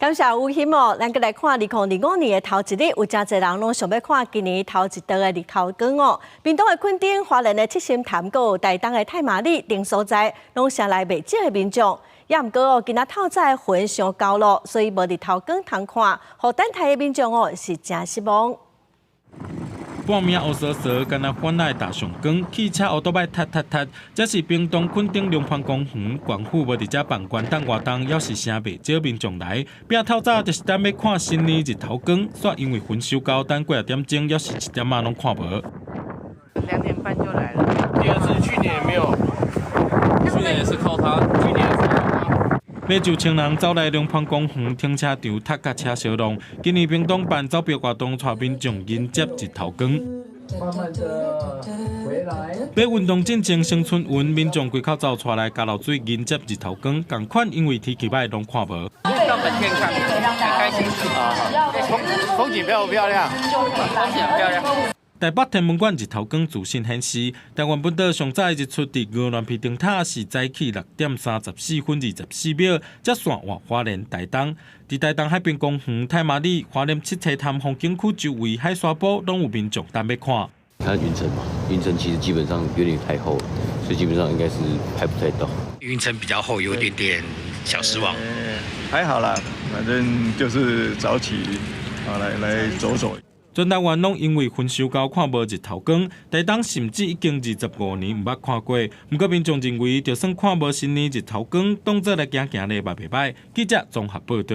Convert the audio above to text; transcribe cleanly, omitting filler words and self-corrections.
感谢有心哦，咱再来看2025年的头一日，有真侪人拢想要看今年头一道的日头光哦。屏东的垦丁、花莲的七星潭，还有台东的太麻里等所在，拢前来未少的民众。也毋过哦，今仔透早的云上高咯，所以无日头光通看，互等待的民众哦是真失望。 半暝乌索索，敢若反来大上光，汽车、乌多摆踢踢踢。这是屏东垦丁龙盘公园，县府无伫遮办观灯活动，要是声袂少民众来。拼透早就是等要看新年日头光，煞因为云收高，等过2点钟，要是1点仔拢看无。2点半就来了。第二次，去年也没有，去年也是靠它，去年也是靠它。 马就千人走来龙盘公园停车场踏脚车烧弄，今年屏东办走标活动，带民众迎接日头光。慢慢的回来。要运动进前先春运，民众规口走出来加流水迎接日头光，同款因为天气歹拢看无。到本天看，很开心啊！风景漂不漂亮？风景很漂亮。 台北天文馆日头光自信显示，台湾本岛上早日出伫鹅銮鼻灯塔是早起6点34分24秒，接线往花莲台东。伫台东海滨公园、太麻里、花莲七彩潭风景区周围海沙堡，拢有民众等要看。它云层嘛，云层其实基本上有点太厚了，所以基本上应该是拍不太到。云层比较厚，有一点小失望。还好啦，反正就是早起来走走。 全台湾拢因为云收高看无日头光，台东甚至已经25年毋捌看过。不过民众认为，就算看无新年日头光，当作来行行咧嘛袂歹。记者综合报道。